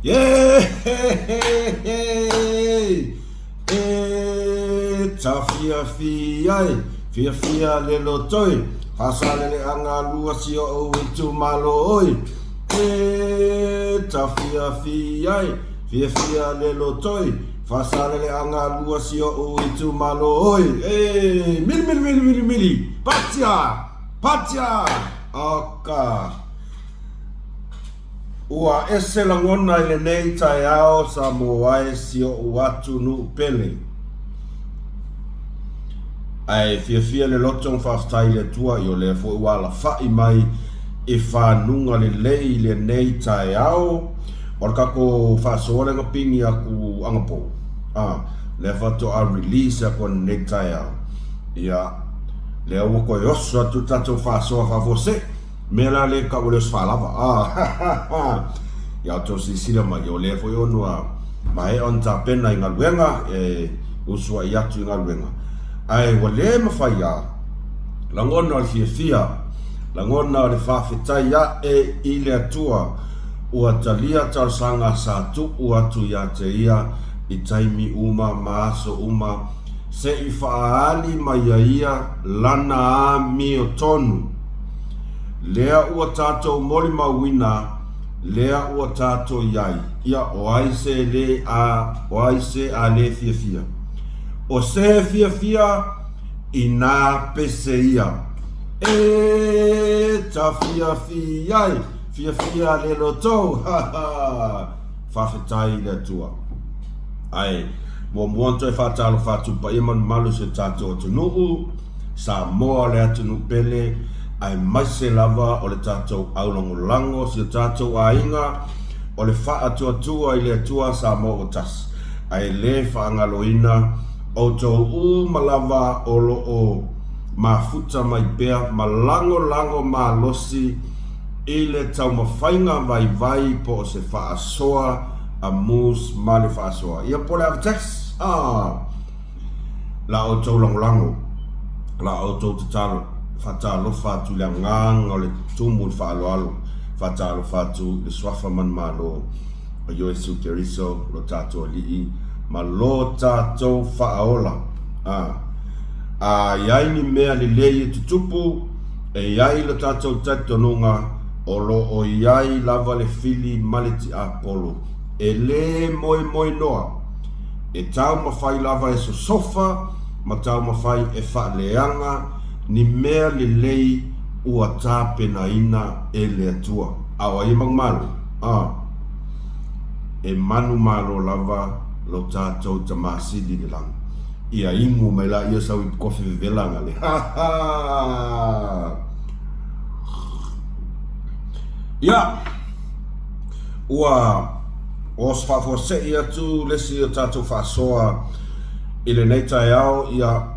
Yeah, tafia fia le lotoi, fasale le anga lua si o tu malo oi. Tafia fia le lotoi, fasale le anga lua si o tu malo oi. Mili, patia, aka. Ua ese langona ile nei tai ao sa moae si o uatu nu pele. Ai fia le lotong whaftai le tua i o le fo wala whai mai e whanunga le lei le nei tai ao. Orka ko whasoare nga pingi aku angapo. Le whato a release ako nei tai ao. Ia le awa koe osu atu tato whasoa whafose. Mela le ka ole sfalava ya to si sila ma yo le fo yo no mai on ta pena inga luenga usua ya tu inga luenga ai wale ma fa ya langona al fia langona le fa fita ya ile atua o atalia tar sanga sa tu o atu ya te ia I taimi uma maaso uma se I faali mai lana mi o tonu lea ua tātou mori mawina, lea ua tātou iai, ia o aise a le fia. O se fia I nā pese ia. Ta fia le lotou, whawhetai le tua. Ai, moanto whatalo whatupa iman malu se tātou atu nuu, sa moa le atu nupele, ai mai se lava o le tātou aulongolango si o tātou ainga o le wha atua I le atua sa mo o tas. Ai le whaangaloina o tō malava o lo o mafuta mai pea malango malosi I le tau mawhainga vai po o se whaasoa a mus ma le whaasoa. Ia po le avtex? La o tō langolango. La o tō tatalo. Fatalo fatu le ngang o le tumu falo fatalo fatu le swafa man malo o Yesu Keriso lo tato li malo tato faola yai ni mea le lei tutupu yai lo tato tatonunga o lo o yai lava le fili maleti apolo le moi noa tau mawhai lava e so sofa ma tau mawhai e fa leanga ni mea le lei ua tāpena ina le atua. Awa I malu. Manu malo lava lo tātou tamasidi le lang. Ia ingu mai la ia sau I kofi velanga le. Ia. Ua os whafose ia tu lesi o tātou whasoa I le nei tai au ia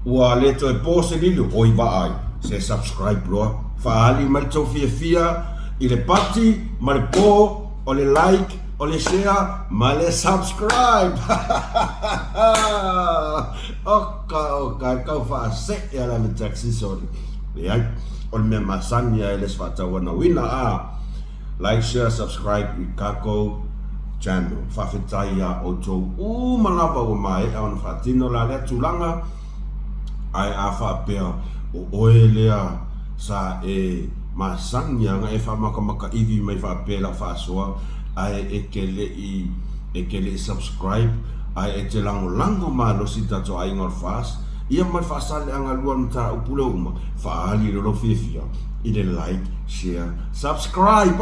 ua leto e pose lilu o I vaai se subscribe loa faali mai tau fia I le pati ma le po o le like o le share ma le subscribe oka kau faase ia la me taxi soli le ai o le mea masani ia le sfatawana wina like share subscribe I kako channel whawhetai ia o tau malapa o mai on fatino la le tulanga ai a whapea o oe lea sa masanya nga whamaka iwi mai whapea la whasoa ai kele subscribe ai te lango malo si tato ai ngor fas ia mai whasale anga lua mta upule uma whaali rolo fifia I le like, share, subscribe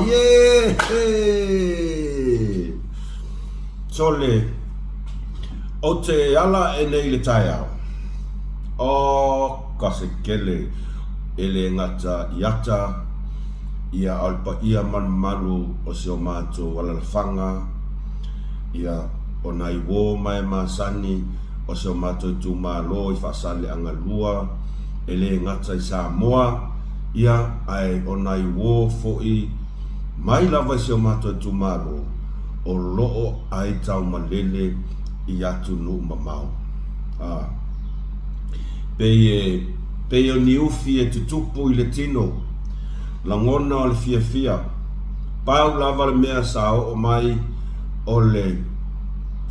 yeah so le o te ala nei le tai au kasi kele ele ngata iata ia alpa ia man malu o se o mato wala fanga ia o nai wo mai masani o se o mato tu malo I fasale anga lua ele ngata I Samoa ia ai o nai wo foi mai lava se o mato tu malo o loo ai tau malele I atu nu mamau Pei o ni ufi tutupu I le tino langona o le fia pau lava le mea sa o mai o le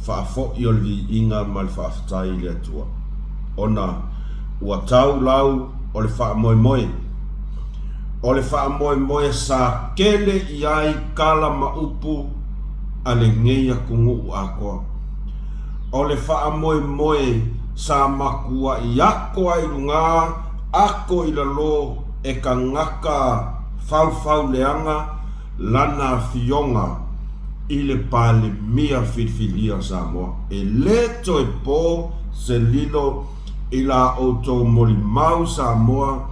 whaafo'i o le inga ma le whaafetai le atua. Ona ua tau lau o le whaamoemoe. O le whaamoemoe sa kele i ai kala maupu a le ngeia kungu akoa. O le whaamoemoe sa makua i ako ai runga ako i lalo e ka ngaka fau leanga lana fionga i le pale mia filfilia Samoa. E leto e po se lilo i la auto molimau Samoa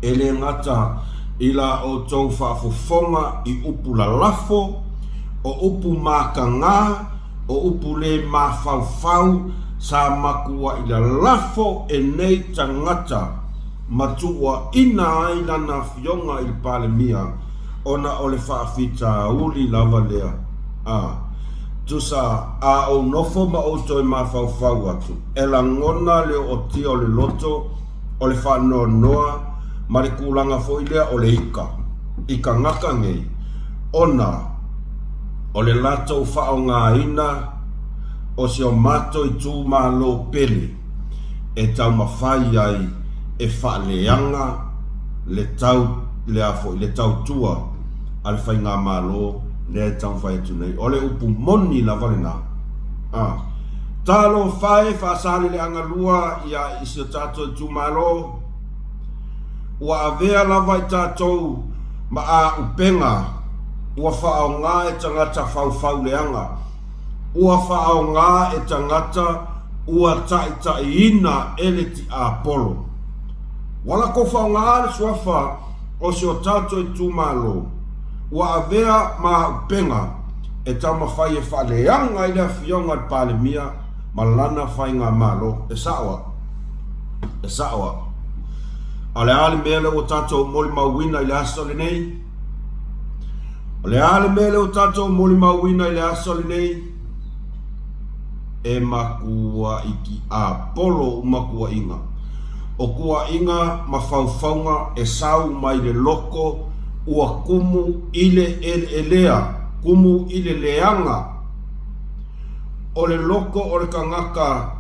e le ngata i la auto whaafofonga i upu la lafo o upu makanga o upu le mafau sa makua i la lafo e nei tangata matua ina ai lana fionga i pale mia ona o le whaafita uli lava lea. Tusa a o nofo ma o toi mafau atu. E la ngona le o tia o le loto o le whanau noa ma le kulanga foi lea o le ika ngaka ngei. Ona o le lato whao ngā ina o si o mato i tū mā lo pele e tau mawhai ai e whaaleanga le tau le afo le tau tua al whai ngā mā lo le tau whai atu nei o le upu moni la valena. Talo whai whaasale le anga lua ia isi o tātou i tū mā lo ua avea lava i tātou ma a upenga ua whaao ngā e tangata whau leanga. Ua whaao ngā e tangata ua tai ina ele ti a polo. Wala ko whaao ngā le suafa o si o tātou i tūmalo. Ua avea ma upenga e tau mawhai e whaaleanga i lea fionga i pale mia ma lana whai ngā malo. E sawa. Ale ale mele o tātou moli mauina i le aso le nei. Ale ale mele o tātou moli mauina i le aso le nei. E makua iki a polo makua inga. O kua inga mawhauwhaunga e sau mai le loko ua kumu ile elea, kumu ile leanga. O le loko o le kangaka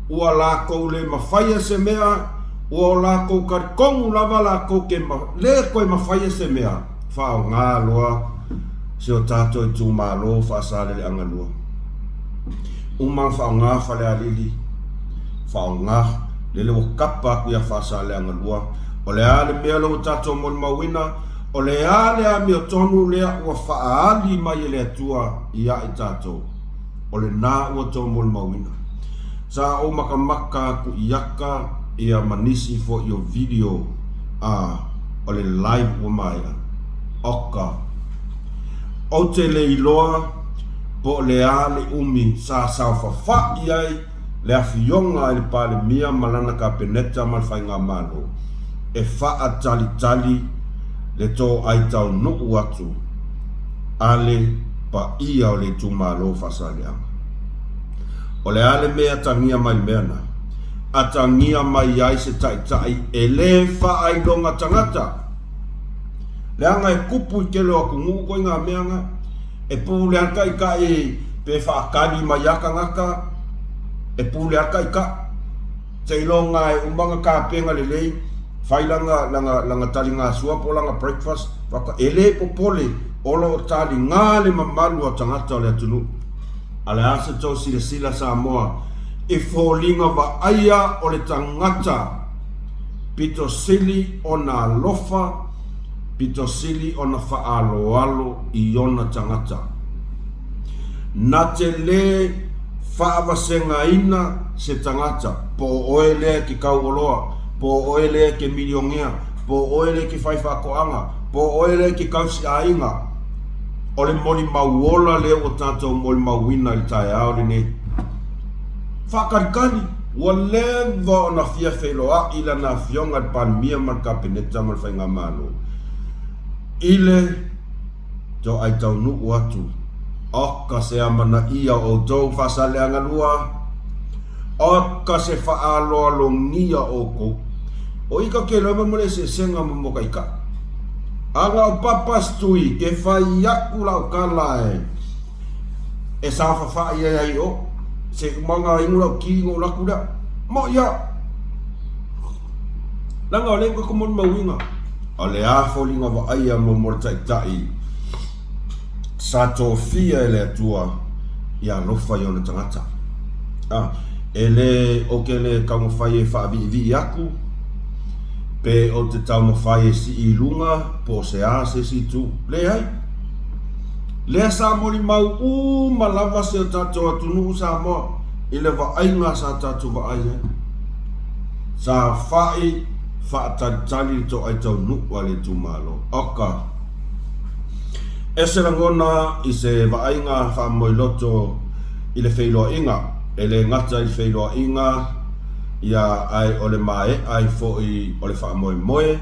ua lako le mawhaia se mea, ua lako karikongu lava lako ke le koe mawhaia se mea. Whao ngā loa, se o tātou i tū mālo, whaasale le anga loa. Umang whao ngā whale alili, whao ngā lele o kapa kuia whaasale anga lua. O le ale mea lau tātou moli mawina, o le ale a mea tonu lea ua whaali mai le atua i a i tātou. O le nā ua tō moli mawina. Sa o makamaka ku iaka ia manisi fo i o video o le live o mai oka. O te le iloa po le ale umi sa whawha iai le awhionga i le pale mia malana ka peneta mal whainga malo. E wha tali le tō aitau nuku atu ale pa ia o le tūmalo whasaleanga. O le ale mea tangia mai meana. A tangia mai ai se tai e le wha ai longa tangata. Le anga e kupu i kelo aku ngu koi ngā meanga. E pū le anka i ka e pe whaakani mai aka ngaka. E pū le anka i ka. Te ilonga e umbanga ka penga le lei. Whai langa tali ngā sua po langa breakfast. Waka e le popole olo tali ngā le mamalu a tangata o le atunu. Ale asa tau sila Samoa e fōlinga wa aia o le tangata pito sili o na lofa pito sili o na whaaloalo i ona tangata na te le whaawasenga ina se tangata po oele ki kauoloa po oele ki miliongea po oele ki whaiwhakoanga po oele ki kausi ainga o le moli mauola leo o tātou moli mauina i tae ao le nei. Whakarikani, ua lewa o na fia wheloa ila na fionga i panmia marka peneta mal whainga malo. Ile, tau ai tau nuku atu, oka se amana ia o tau whasale angalua, oka se whaaloa lo ngia oko, o ika ke loa mamole se senga mamoka ika. anga o papastui ke fai aku lau kala e sa fa ia ai o se manga ingo ki ngo la kuda mo ya langa ole ko mo mawinga ole a folinga va ai mo mortai tai sa tofia ele tua ya no fa yo na tangata ele o ke le ka mo fai fa vi aku pe o te tau mo fai si i lunga po se a se si tu le ai le sa mo li mau malava se tato atunu sa mo ile va ai nga sa tato va ai sa fai fa tali to ai tau nu wale tu malo oka ese langona i se va ai nga fa mo loto ile feilo inga ele ngata ile feilo inga ia ai ole mai ai fo i ole fa mo moe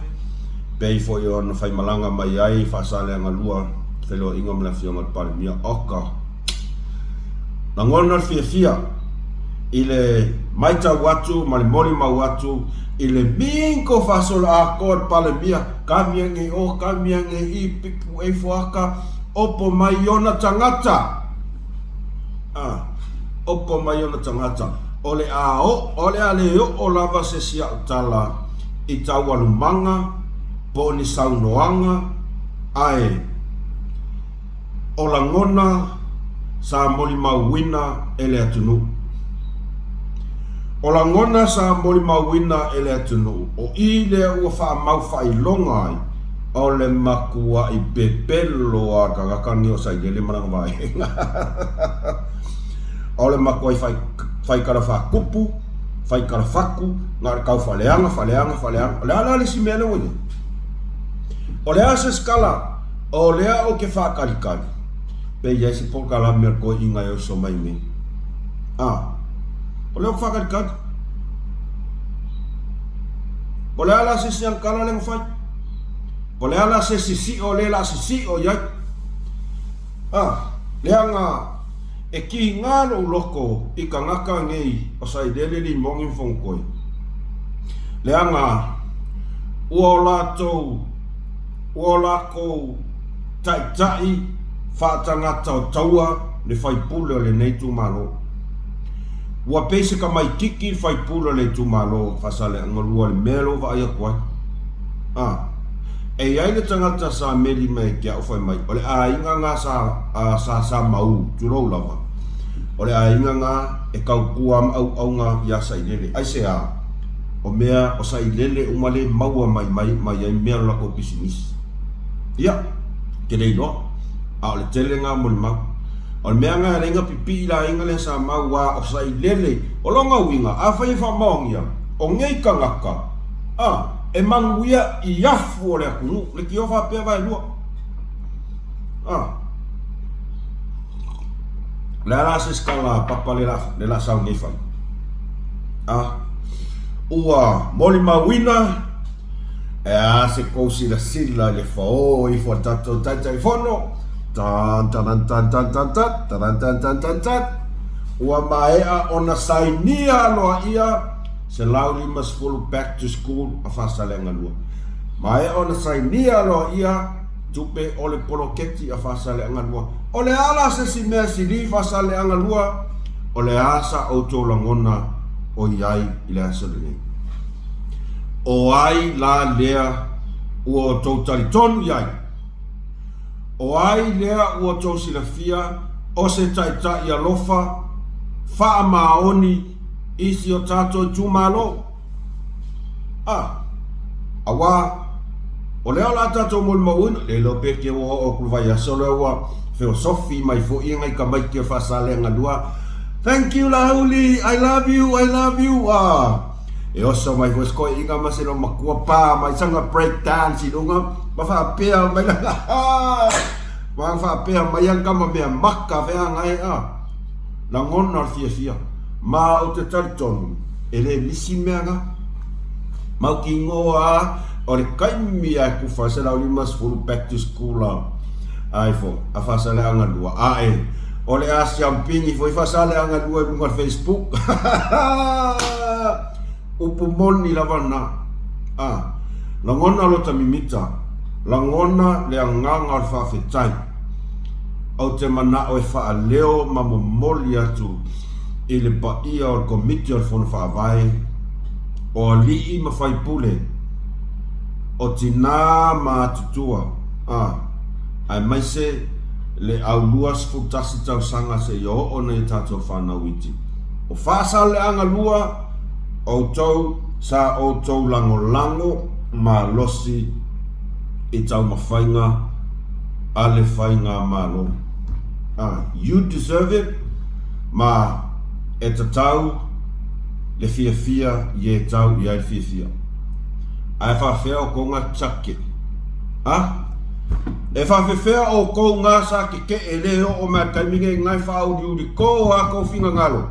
pe fo i on fai malanga mai ai fa sale nga lua feilo inga mla fio ngal par mia oka langona fia ile maita watu malimoli ma watu ile minko fasol a kor pale mia kamiange o kamiange i pipu e fuaka opo mai ona tangata opo mai ona tangata ole a o ole ale o lava se sia tala i tawalu manga po ni saunoanga ai ola ngona sa moli mawina ele atunu ola ngona sa moli mawina ele atunu o ile o fa mau fa ilonga ai ole makua i pepelo a kakakani o sa ile marang vai ole makua i fai kara fa kupu fai kara faku ngar kau faleanga le ala le simele o ole asa skala ole a o ke fa kalikali pe ya si por kala merko inga yo so mai me ole o fa kalikali ole ala se siang kala le fai ole ala se si ole la si o ya le anga e ki ngalo loko i ka ngaka ngei o sai dele li mongi fonkoi le anga uola ko tai whaatanga taua le whai pula le nei tumalo ua pese ka mai kiki whai pula le tumalo whasale angalua le melo wa aia kwai e ai le tangata sa meli mai kia o whai mai ole a inga ngā sa mau turou lava ole a inga ngā e kau kuam au ngā ia sailele ai se a o mea o sailele umale maua mai ai mea lako bisinis ia ke rei no a ole tele ngā muli mau ole mea ngā renga pipi la inga le sa mau wa o sailele o longa winga a whai whamaongia o ngei ka ngaka e manguia i afu o le akunu le ki ofa pia vai lua le ala se skala papa le la sau nei fai ua moli mawina e a se kousi la sila le fao i fo tato tai fono tan ua maea ona sainia loa ia se lau lima sepuluh back to school a whasalenga lua. Mai ona sainia loa ia tupe ole poloketi a whasalenga lua. Ole ala se si mea si li whasalenga lua, ole asa o tōlangona o iai i le asa lene. O ai la lea ua tō talitonu iai. O ai lea ua tō silafia o se taita i alofa wha maoni isi o tato tumalo awa o leo la tato mol maun le lo peke o kulvai solo wa filosofi mai fo inga i ka mai ke fasale ngadua thank you Lauli I love you e oso mai fo sko inga maselo makua pa mai sanga break dance idunga ma fa pea mai ma fa pea mai ang kama me makka fe ngai la ngona fia ma o te talitonu e le nisi meanga mau ki ngoa o le kaimi a ku whasala o limas full back to school ai fo a whasala anga lua o le asiampingi fo i whasala anga lua i munga Facebook upu moni la wana la ngona lo tamimita langona le anganga al whawhetai. Au te mana o e wha leo ma momoli atu i le paia o komiti o le whonu whaavai o li i ma whaipule o tina ma tutua ai maise le au luas futasi tau sanga se i o na i tato whanau iti o whaasa le anga lua o tau sa o tau lango ma losi i tau mawhainga a le whainga malo. You deserve it, ma e te tau le fia i e tau i ai fia. Ai whawhea o konga take. E whawhea o konga sa ke e leo o mea taiminge ngai whauri uri ko a ko whinga ngalo.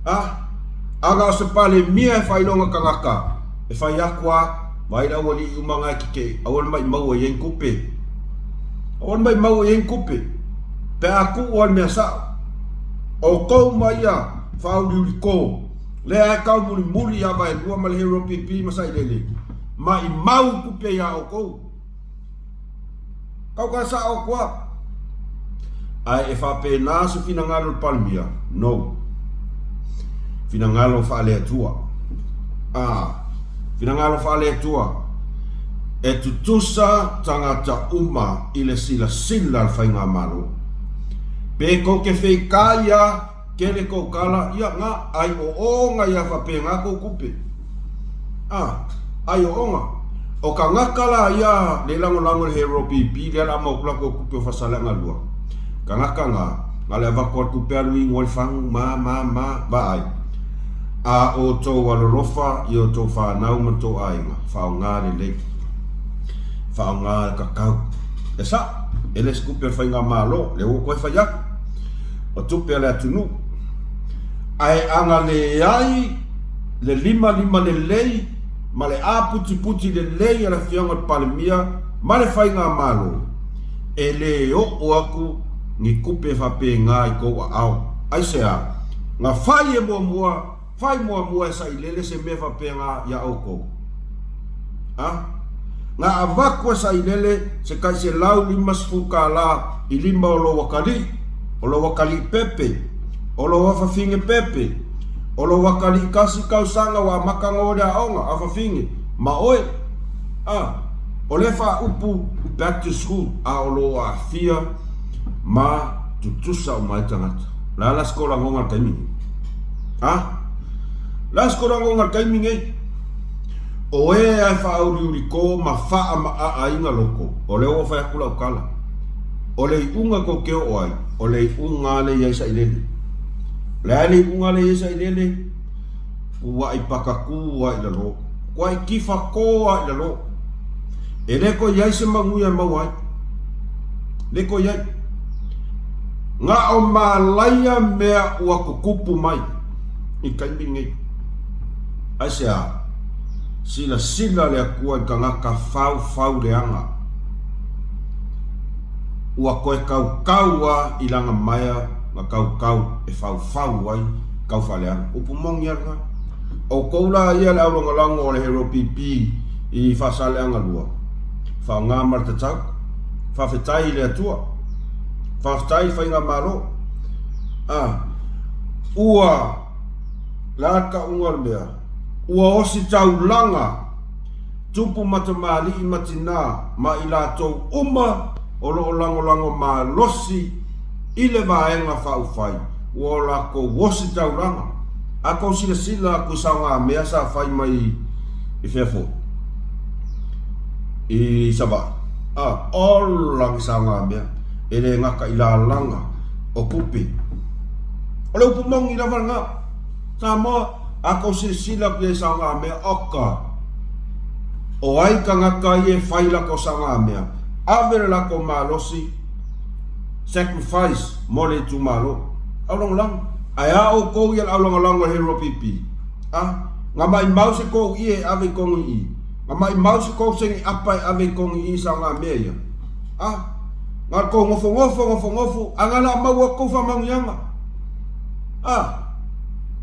Anga o se pale mia e whailonga kangaka. E whai akua, waira wali i umanga ke awan mai maua i kupe. Awan mai maua i kupe. Pe aku o mea sa. O kou mai a whauri uri ko. Lea e kau muri a vai lua male hero pipi masai lele. Ma i mau kupe ia o kou. Kau ka sa o kua. Ai e whape nā su fina ngalo palmia. No. Fina ngalo whaale atua. Fina ngalo whaale atua. E tutusa tangata uma i le sila al whainga malo. Pe ko ke whekaya kele ko kala ia ngā ai o nga ia whape ngā ko kupe. Ai o nga. O ka ngakala ia le lango hero pipi le la mau ko kupe whasala ngā lua. Ka ngaka ngā le avakor kupe alui ngoi whangu ma ba ai. O tō walorofa i o tō whanau ma tō ainga. Whao ngā le lei. Whao ngā kakau. E sa, e le skupe whainga malo, le o koe whaiak. O tupe le atunu. Ai anga le ai, le lima le lei, ma le a puti le lei ala fionga palemia, ma le whainga malo. E le o aku ni kupe whape ngā i kou a au. Ai sea, ngā whai e mua, whai mua e sa i lele se me whape ngā ia au kou. Ngā avakua sa i lele se kai se lau lima sfuka la i lima o lo wakali pepe, o lo wawhawhinge pepe, o lo wakali kasi kausanga wa makangore a onga a whawhinge, ma oe, o le wha upu back to school a o lo a fia ma tutusa o mai tangata. La la skola ngonga taimingi. La skola ngonga taimingi. O e ai whauri uri ko ma wha ma a inga loko. O le o whai akula o kala. O le unga ko keo oai. O le unga le iaisa ilele. Le ale unga le iaisa ilele. Ua i pakakua i lalo. Kua i kifa koa i lalo. E leko iaisa manguia mauai. Leko iai. Nga o malaia mea ua kukupu mai. I kaimini. Aisea. Sila le akua i ka ngaka fau le anga. Ua koe kau i langa maia nga kau e fau ai kau fale anga. Upu mongi anga. O koula ia le aulongalango o le hero pipi i whasale anga lua. Whao ngā martatau. Whawhetai le atua. Whawhetai whainga maro. Ua laka ungar mea. Ua osi tau langa tupu matamali i matina ma i lātou uma o loo lango ma losi i le vaenga whauwhai. Ua lako osi tau langa. Ako sila aku saunga mea sa whai mai i whewho. I saba. Olang saunga mea. E le ngaka i la langa o kupi. O le upumongi na wanga. Sa moa. Ako sila ku e sanga mea oka. O ai ka ngaka i e whaila ko sanga mea. Avere la ko malosi. Sacrifice mole tu malo. Aulong lang. Ai a o kou i al aulong lang o hero pipi. Nga mai mau se kou i e ave kongi i. Nga mai mau se kou sengi apai ave kongi i sanga mea ia. Nga kou ngofo. Angala mau a kou whamangu yanga.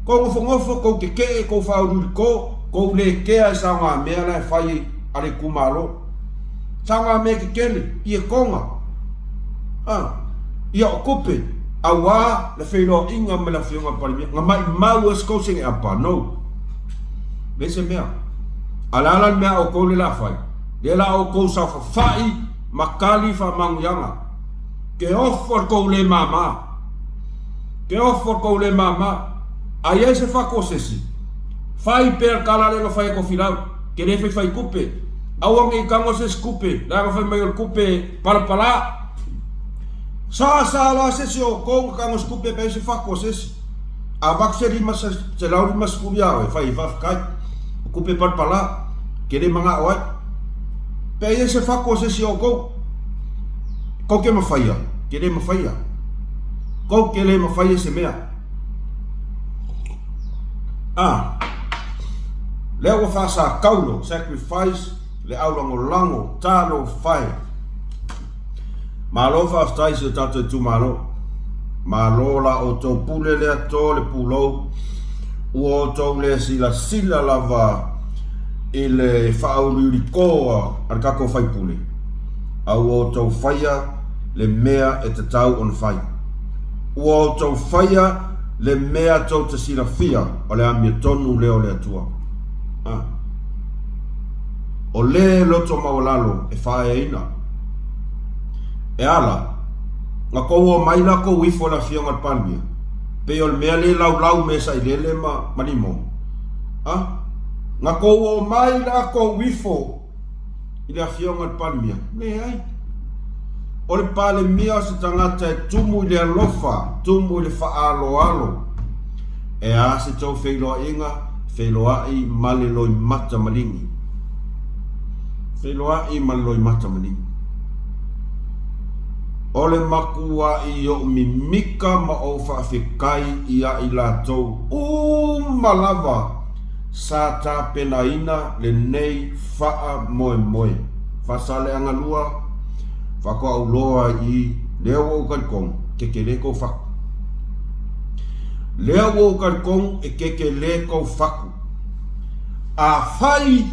Ko ngofo ko ke ko faulu ko le ke a sa nga mea na fai ale kumalo Tanga me ke kele, ia konga. Ia o kupe, awa le whailo inga me la whiunga parimia, ngā mai mau as kousing e apa, no. Lese mea, alalan mea o kou le la whai, le la o kou sa whawhai, makali wha manguyanga, ke offer kou le mama, ke offer kou le mama, a iei se whako sesi, whai per kala le nga whai ko whilau, ke le whai kupe, awang i kango ses kupe, la nga whai mai o kupe palapala, sa la sesi o kou kango ses kupe pe se whako sesi, a vakseri mas se lauri mas kuria o e whai whafkai, kupe palapala, ke le manga oai, pe iei se whako sesi o kou ke mawhaia, ke le mawhaia, kou ke le mawhaia se mea, leo wa fasa kaulo, sacrifice, le aulango lango, talo whai. Malo whaftai se tato tu malo. Malo la o tau pule lea tō le pulou. Ua o tau lea sila lava i le whaururi koa ar kako whai pule. Au o tau whaia le mea e te tau on whai. Ua o tau whaia le mea tau te sila fia o le amia tonu leo lea tua. O le loto maulalo e whae ina. E ala, nga kou o maila kou wifo la fionga palmia. Pe o le mea le lau me sa i lele manimo. Nga kou o maila kou wifo i la fionga palmia. Ne ai. O le pale mia se tangata e tumu i le alofa, tumu i le alo. E a se tau whailoa inga, whailoa i maliloi mata malingi. Whailoa i maliloi mata malingi. O le makua i o mimika ma o whawhikai ia i la tau malava sa ta penaina le nei wha moe. Whasale angalua, whako au loa i leo o karikong ke leko whaku. Leo o karikong e ke leko whaku. A whai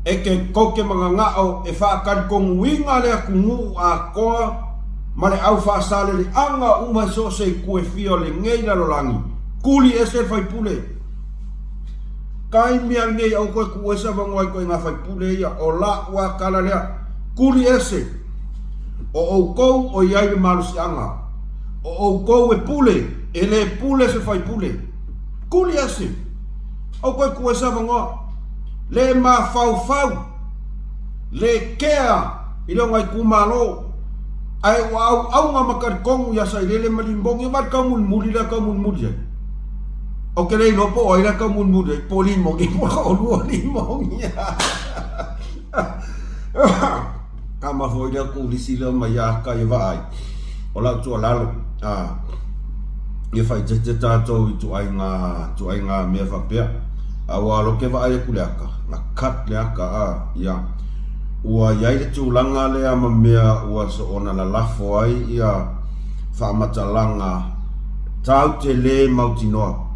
e ke koke mga ngao e wha karikong winga lea kungu a koa ma le au whaasale le anga uma so se kue fio le ngei la lolangi. Kuli e se whai pule. Kai mea ngei au koe kuesa vangoai koe ngā whai pule ia o la ua kala lea. Kuli ese o au kou o iai le malusi anga. O au kou e pule, e le pule se whai pule. Kuli ese au koe kuesa vangoa. Le ma fau, le kea, i lo ngai kumalo, ai au ngā makarikong ia sai lele malimbong, i mat ka mulmuli la ka mulmuli. O ke rei lopo, o ira ka mulmuli, po limong, i mo ka olua limong. Ka mafoi rea kulisi la maiaka i vai, o la tua lalo. I whai te tātou i tu ai ngā mea whapea. Awa lo ke vai kuleaka na kat leaka ia ua iai le tūlanga lea ma mea ua so ona la lafo ai ia whamatalanga tau te le mautinoa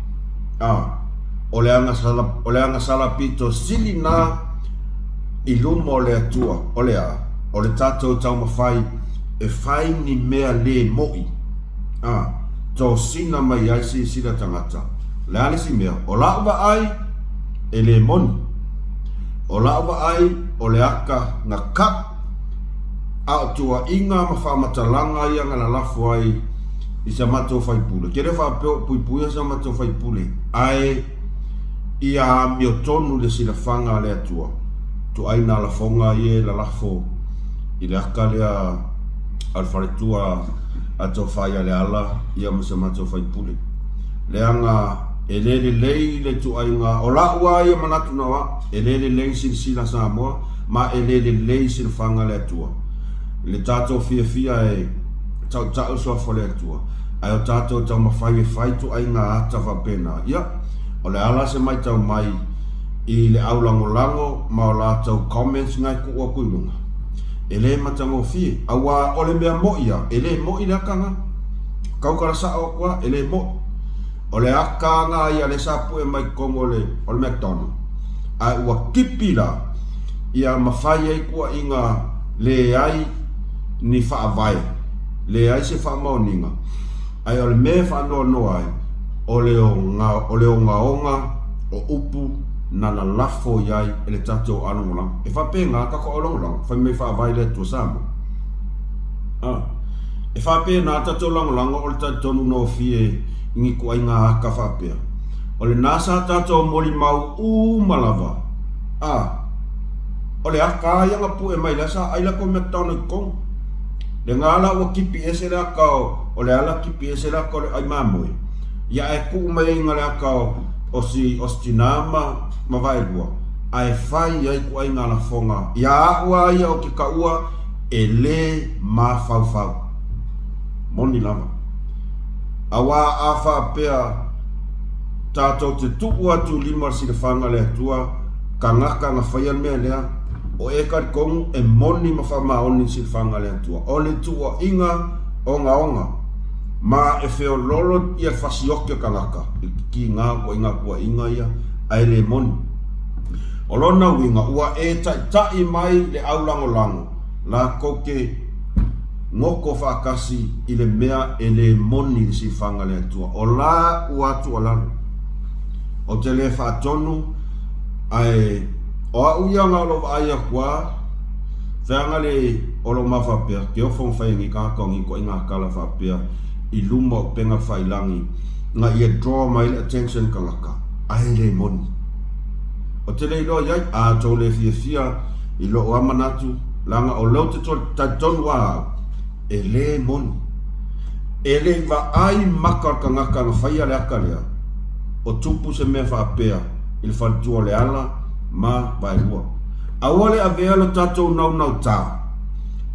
o leanga salapito sili na i lumo lea tua o le tātou tau mawhai e whai ni mea le moi tō sina mai ai si sila tangata le ale si mea o lauwa ai e le moni. O lawa ai, o le aka na kap, a tua inga ma whamatalanga ia ngana lafu ai i sa mato whaipule. Kere whapeo puipuia sa mato whaipule. Ai, ia mio tonu le sila whanga le atua. Tu ai na la fonga ie la lafo i le aka lea alwharetua a tau whaia le ala ia ma sa mato whaipule. Leanga e lele lei le tu ai ngā o la ua ia manatu nawa e lele lei sila Samoa ma e lele lei sila whanga le atua le tātou fia e tau soa fo le atua ai o tātou tau mawhai e whai tu ai ngā ata whapena ia o le ala se mai tau mai i le aulango ma o la tau comments ngai kuua kuilunga e le matango fie awa o le mea mo ia e le mo i le akanga kaukarasa o kwa e le mo o le aka ngā ia le sapu e mai kongo le o le McDonald ai ua kipila ia mawhai ai kua inga le ai ni whaavai. Le ai se whaamaoninga. Ai ole me whaanoa noa ai, ole o ngā onga, o upu, nana lafo iai, ele tatou alongolang. E whapenga kako alongolang, whai me whaavai le tua Samoa. E whapea nā tatou langolanga, ole tatou no fie ingi kua inga haka whapea. Ole nasa tatou moli mau malava. Ole aka ianga pu e mai lasa aila ko McDonald kong. Le ngala o kipi ese la kao, ole ala kipi ese la ko ai mamoi. Ya e ku mai ngala kao o si ostinama mavailua. Ai fai ai ku ai ngala fonga. Ya ua ia o ki kaua e le ma fau. Moni lama. Awa afa pea tatou te tupu atu lima si le whanga le atua ka ngaka nga whaian mea lea o e karikongu e moni ma whamaoni si le whanga le atua o le tua inga onga ma e wheo lolo ia whasioke ka ngaka ki ngā ko inga kua inga ia ai le moni o lona winga ua e tai mai le aulangolango la koke ngoko whakasi i le mea e le moni si whanga le atua o la ua atu alaru o te le whaatonu ai o a uia ngā lo aia kua whanga le olo mawhapea ke o whong whaingi kākongi ko inga kala whapea i luma o penga whailangi nga ia draw my attention ka ngaka ai le moni o te le ilo iai a tau le fia i lo o amanatu langa o lau te tonu a e le moni e le va ai makar ka ngaka nga whaia le aka lea o tupu se mea whaapea i le whantua le ala ma vai lua. Awale a vea lo tatou nau tā.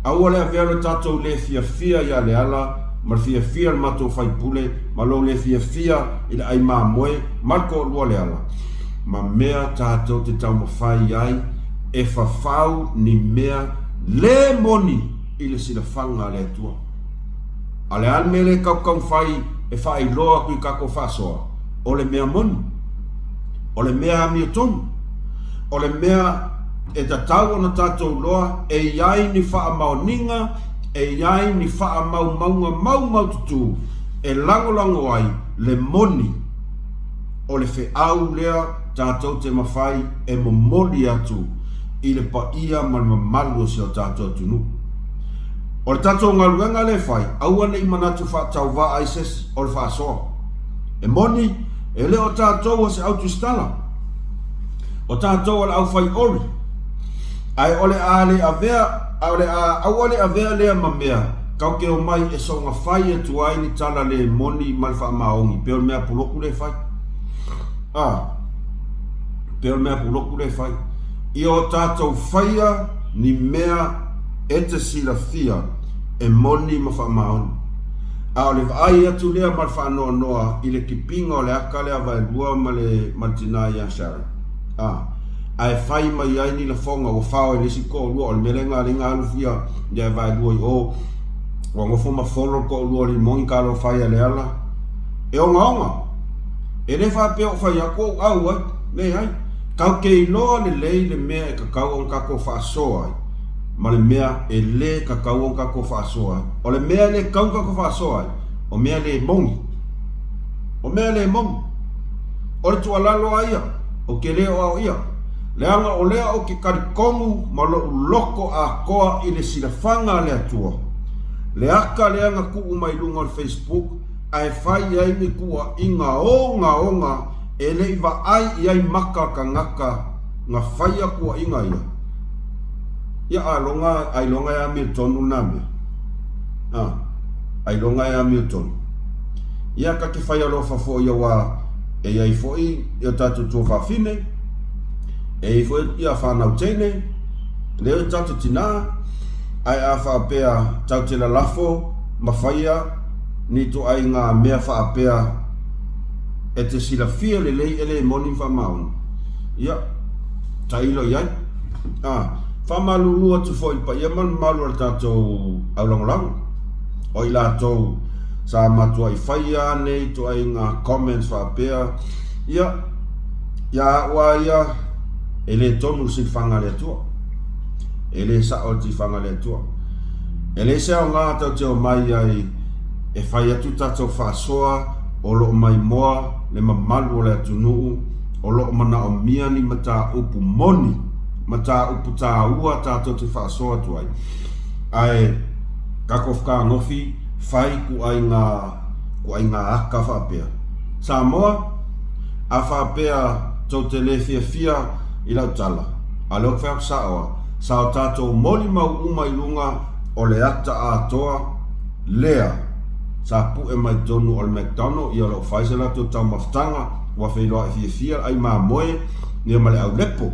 Awale a vea lo tatou le fia ia le ala ma le fia matou whaipule ma lo le fia i le ai maa moe marko lua le ala. Ma mea tatou te tau mawhai ai e whawhau ni mea le moni i le sila whanga le atua. Ale an me le kau whai e whai loa kui kako whasoa. O le mea moni, o le mea amiotonu, o le mea e tatau ana tatou loa, e iai ni wha maoninga, e iai ni wha mau tutu, e lango ai le moni, o le wheau lea tatou te mawhai e momoli atu, i le paia ma le mamalu o si o tatou tunu. O le tatou ngaluenga le whai, aua nei manatu wha tau wa aises o le wha soa. E moni, e le o tātou se autostala. O tātou ala au whai ori. Ai ole a le avea, ole a vea lea mamea. Kau ke o mai e so ngā whai e tuai ni tala le moni malwha maongi. Peo mea puloku le whai. Peo mea puloku le whai. I o tātou whaia ni mea e te sila fia e moni malwha maongi. A o le vai atu lea ma le whaanoa noa i le kipinga o le aka lea vai lua ma le martina ia Sharon. A e whai mai ai ni la whonga o whao e lesi ko lua o le melenga le ngā lufia ia e vai lua i o ngofo ma wholo ko lua li mongi ka lo whai a le ala. E o ngaonga. E le whape o whai ako au ai, me ai. Kau ke i loa le lei le mea e kakau on kako whaasoa ai. Ma le mea e le kakau on kako whaasoa. O le mea le kau kako whaasoa. O mea le mongi. O mea le mongi. O le tua lalo a ia. O ke leo au ia. Leanga o lea o ke karikongu ma lo loko a koa i le silafanga le atua. Le aka leanga kuu mai lunga o Facebook ai whai ai ni kua inga onga e le iwa ai iai maka ka ngaka nga whaia kua inga ia. Ia ai longa ya Milton uname. Ai longa ya Milton. Ia ka ke whaia lofa fo ia wa e iai foi ia tatu tua whawhine. E foi ia whanau tene. Leo tatu tina. Ai a whaapea tau te la lafo ma whaia ni to ai ngā mea whaapea e te sila fia le lei ele moni whamaun. Ia, ta ilo iai. Whamalulua tu fo i pa ia man malu al tātou aulangolango. O i lātou sa matua i whaia nei to ai ngā comments whaapea. Ia, ia ua ia e le tonu si whanga le atua. e le sa o tifanga le tua e le se o ngā tau te o mai ai e whai atu tātou whaasoa o lo mai moa le mamalu o le atunuu o lo mana o miani mata upu moni mata upu tā ua tātou te whaasoa tuai ai kako whaka ngofi whai ku ai ngā aka whapea Samoa a whapea tau te le fia i lau tala a leo whak saoa sao tātou moli mau umai lunga o le ata a toa lea sa pu e mai tonu o le McDonald i o lau whaisela tau tau maftanga wa whailoa e fia ai maa moe ni o male au lepo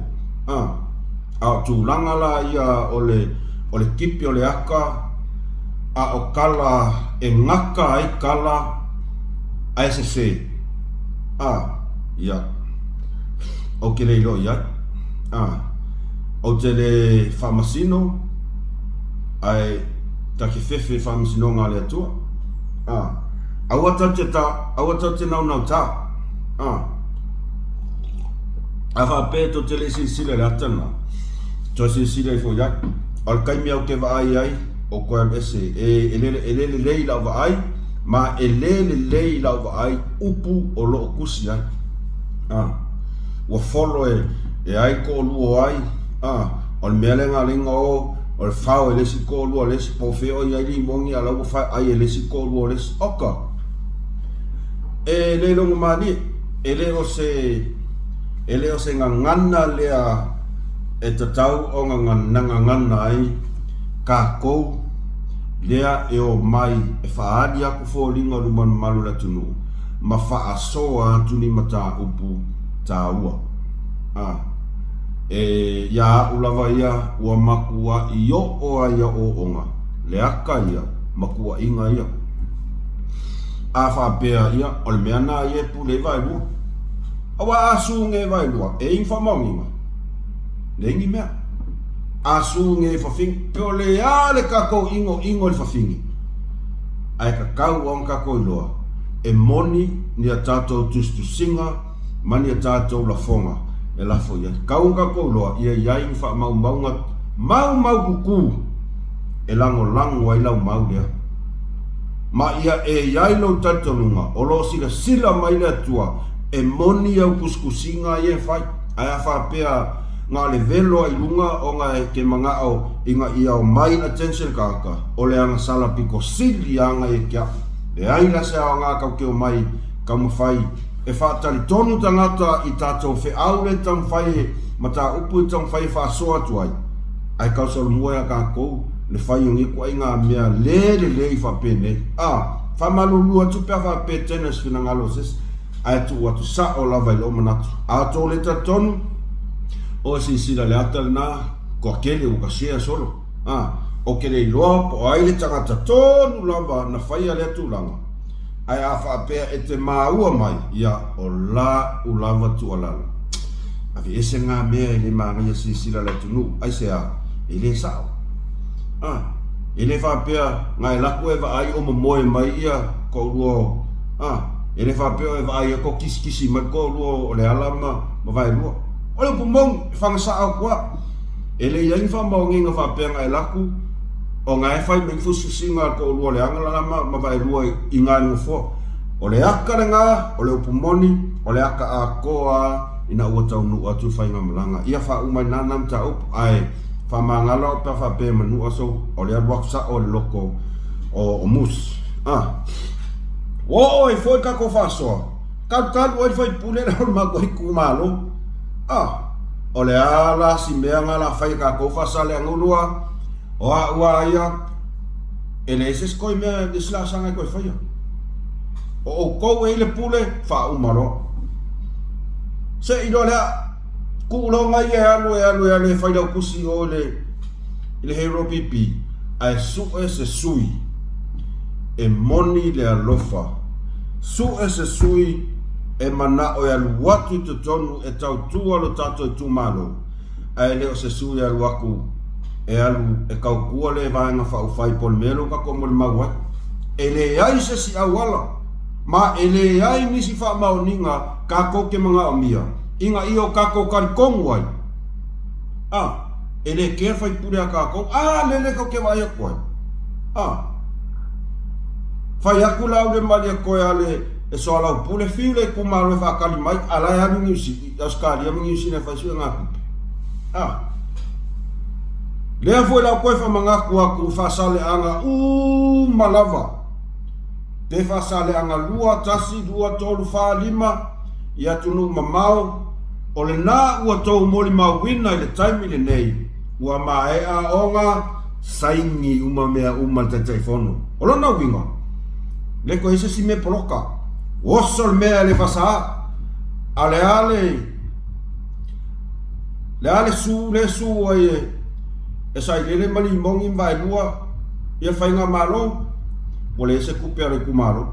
a tūlanga la ia o le kipi o le aka a o kala e ngaka ai kala ai se se ia o ke leilo ia o te le whamasino ai take fefe whamasino ngā le atua awata te nau tā a whape to te le sile le atana to sile i fo ia al kaimi au ke vaai ai o koe ese e le lei lau vaai ma e lei lau vaai upu o loo kusi ai wa follow e ai ko luo ai o le mea le ngalinga o le whao e lesi ko luo lesi po feo i ai li mongi a lau whai ai e lesi ko luo lesi oka e le longa mani e le o se ngangana lea e tatau o ngangana ai ka kou lea e o mai e whaari aku fōlinga luman malu la tunu ma whaasoa tuni mata upu tā ua e ia ulawa ia ua makua i o ia o onga le aka ia makua inga ia a whapea ia o le meana ia pu le vai lua awa asu nge vai lua e ing whamaunga le ingi mea asu nge whawhingi peo le ale kako ingo le whawhingi ai ka kau on kako iloa e moni ni a tātou tustusinga mani a tātou la fonga e la fo ia kau kako iloa ia iai wha mau kuku e lango ai lau mau lea ma ia e iai lau tatalunga o lo sila mai le atua e moni au kuskusinga ia whai ai a whapea ngā le velo i lunga o ngā ke mga au inga ia o mai attention kaka o le anga sala piko sili anga e kia e aila se au ngā kau ke o mai kau mawhai e whaatari tonu tangata i tātou whi aule tang whai ma tā upu i tang whai whaasoa tuai ai kau solo mua ka kou le whai ungi kua i ngā mea le i whapene whamalu lua tupea whape tennis whina ngalo sis ai tu watu sa o lava i lo manatu a tō le ta tonu o si sila le atal na ko kele o kasia solo o kele loa po ai le tangata tonu lava na whaia le atulanga ai a whapea e te maua mai ia o la u lava tu alala avi ese ngā mea i le maangia si sila le tunu ai se a i le sao i le whapea ngai laku e ai o moe mai ia ko luo i le whapea e ai a ko kiskisi mai ko luo o le alama ma vai luo o le pumong whangasa au kua e le iai whamau ngā whapea ngai laku o ngai whai me fususinga ko luo le angalama ma vai luo i ngā ngufo o le aka le ngā o le upumoni o le aka a koa ina ua tau nu atu whai ngā malanga ia wha umai nanam ta up ai whamangala o pa whapea manu aso o le arwaksa o le loko o mus o e foi kako whasoa kautalu o e whai pulera o magoi kumalo o le ala si mea ngala whai kako whasa le angulua o a ua ia e le eses koi mea de sila sanga koi whaia o kou e le pule wha umaro se ino lea kulonga i e alu e le whai lau kusi o le hero pipi ai su e se sui e moni le alofa su e se sui e mana o e alu watu te tonu e tau tua lo tato e tu malo ai leo se sui alu aku e alu e kau kua le vaenga whau whai pol melo ka komo le maua e le ai se si awala ma e le ai nisi wha maoninga ka koke mga o mia inga iyo kako karikongu ai ele ke fai pule ka ko lele ko ke vai ko fai aku la le mali ko ale e so la pule fiule ku malo fa kali mai ala ya ni si askari ya mi si na fa su nga le foi la ko fa manga ku fa sale anga malava te fa sale anga lua tasi dua tolu fa lima ia tunu mamau o le na ua tau moli mawina i le taimi le nei ua mae a onga saingi uma mea uma te teifono o lona winga le ko isa si me poloka oso le mea le fasa ale su e sai lele mali mongi vai lua ia fainga malo o le se kupe ale kumalo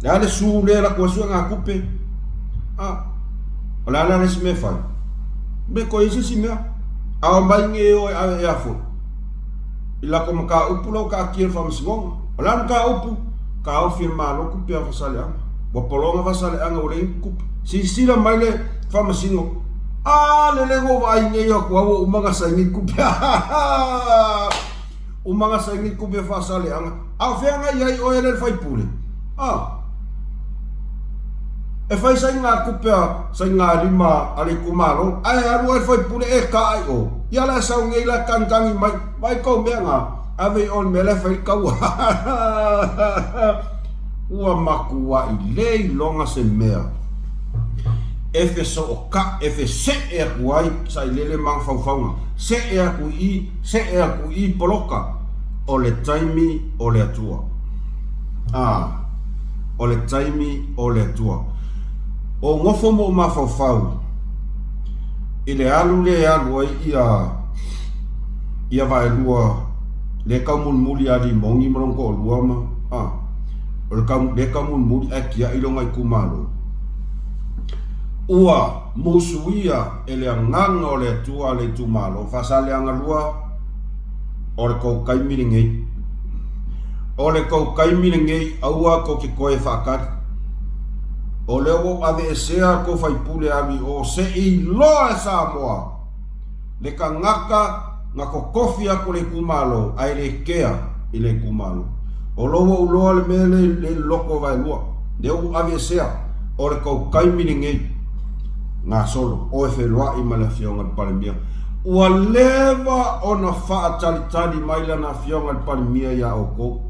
le ale su le la ko su nga kupe o la le me fai me ko isi si me a mai nge o a fo ila ko ka upu lo ka kier fam singong o la ka upu ka o firma lo kupe a fasale anga bo polonga fasale anga o le kupe si la mai le fam singong le go vai nge yo ko umanga sa ngi kupe umanga sa ngi kupe fasale anga a fenga ia o ele fai pule e fai sa nga kupea sa nga lima ali kumaro ai aru e fai pule e ka ai o ia la sa ngai la kankangi mai ko menga ave on mele fai ka ua makua i lei longa se mea e fe so o ka e fe se e kuai sa lele mang faufaunga se e ku i poloka o le taimi o le atua o le taimi o le atua o ngofo mo mafaufau i le alu ai ia vai lua le kaumun muli ali mongi molongo o lua ma o le kaumun muli akia i longa i kumalo ua musuia ele anganga o le atua le tumalo fasale anga lua o le kou kaimiringei o le kou kaimiringei aua ko ke koe whakari o leo ave sea ko fai pule ami o se i loa sa moa le ka ngako kofi ako le kumalo ai le kea i le kumalo o loa uloa le mele le loko vai lua leo ave sea o le kou kaimiringei ngā solo o e whelua i mala fionga le palemia ua lewa o na wha tali mai lana fionga le palemia ia o ko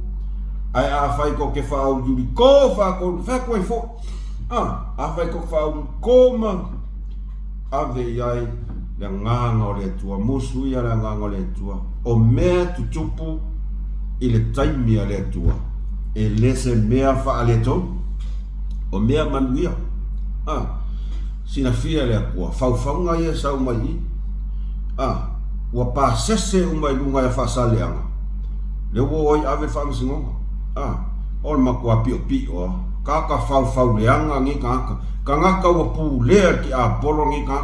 ai a whai ko ke whao yuri ko whako e fo a whai ko whao koma ave iai le nganga o le tua musu ia le nganga o le tua o mea tutupu i le taimi a le tua e lese mea wha ale tau o mea manuia sina fia le akua faufaunga ia sau mai i ua pasese umai lunga ia whasale anga le ua oi ave whamsingonga o le makua pio kaka fau leanga ngi ka ngaka ua pu lea ki a polo ngi ka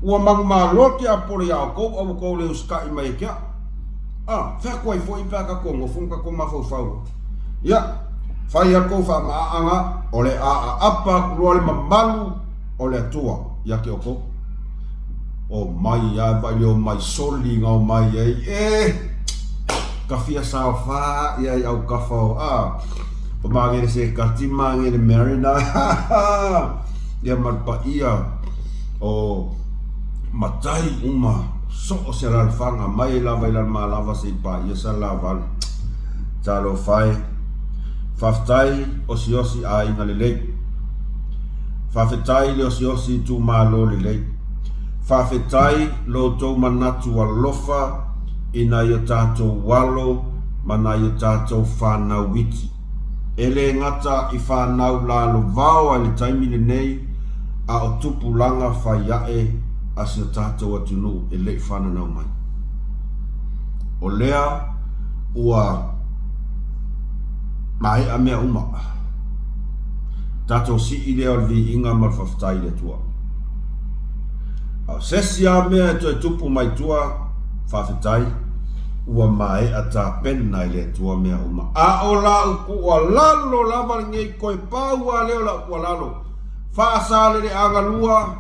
ua mangmalo ki a polo ia o kou le uskai mai kia whakua i fo i pēka kongo funka ko mafau ia whai a kou whamaanga o le a apa kulua le mamalu o le atua ia ke oko o mai ia vai leo mai soli ngau mai ei ka fia sao fa ia au ka fao pa mangere se katima ngere marina ia marpa ia o matai uma so o se ralfanga mai la vai la malava se pa ia sa lava talo fai faftai o siosi ai ngalele Whawhetai leo siosi tu malo le lei. Whawhetai lo tau manatu alofa ina i tātou walo mana i tātou whanau witi. Ele ngata i whanau lalo vau a le taimine nei a o tupu langa whaiae a si tātou atunu e lei whananau mai. O lea ua mai a mea uma. Tato si i leo li inga mal whaftai le tua. Sesi a mea to e tupu mai tua whawhetai ua mai a tā pena i le tua mea uma. A o la uku ua lalo lava ngei koe pāua leo la ua lalo. Whaasale le anga lua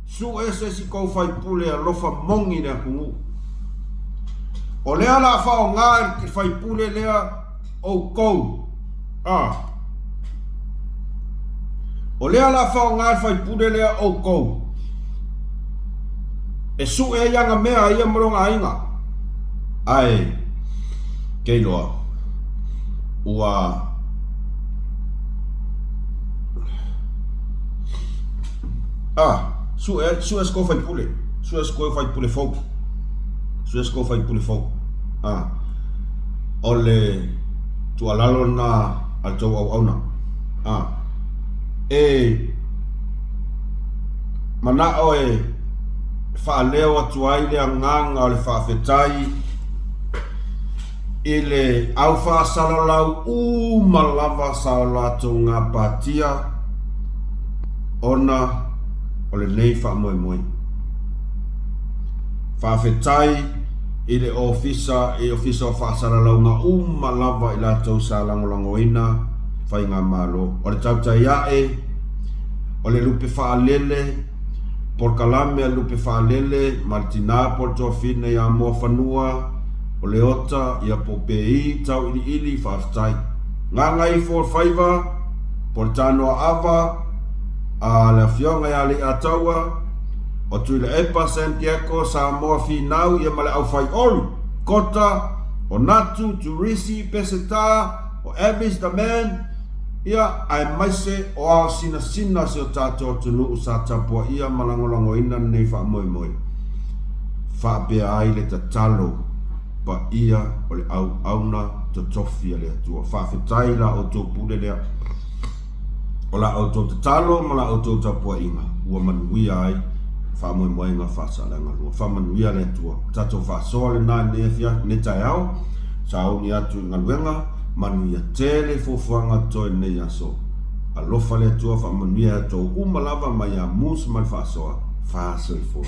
su ese si kou fai pule a lofa mongi nea kungu. O lea la whao ngā ki fai pule lea o kou. O lea la whao ngā fai pule lea o kou. E su e yanga mea ia maronga inga. Ai, kei loa. Ua su e sko fai pule. Su e sko fai pule fau. Su e sko fai pule fau. Ole tu alalo na al tau au auna. Mana o e whaaleo atu ai lea nganga o le whaafetai i le au whaasalalau malava saolato ngā pātia ona o le nei whaamoe moe. Whaafetai i le ofisa o whaasalalau ngā malava i latou sa langolangoina whai ngā malo. O le tautai ae, o le lupe whaalele, por kalame a lupe whaalele, Martina Porto Fine ia mua whanua, o le ota ia popei tau ili whaafetai. Ngā ngai for whaiva, por tanoa ava, a le fionga ia le ataua, o tui le epa Santiago sa moa whinau ia male au whai olu, kota, o natu, turisi, peseta, o Avis the man, ia ai maise o ao sina se o tātou tunu sa tapua ia malangolango ina nei wha moe moe. Wha bea ai le tatalo pa ia o le au auna to tofia le atua. Wha whetai la o tō pule lea. O la o tō tatalo ma la o tō tapua inga. Ua manuia ai wha moe moe inga wha salanga lua. Wha manuia le atua. Tatou wha soa le nā nea fia ne tai au. Sa au ni atu inga luenga. Manuia tele fofuanga toi nei aso. Alofa le atua wha manuia ato umalava mai a mus mal wha soa. Wha soa.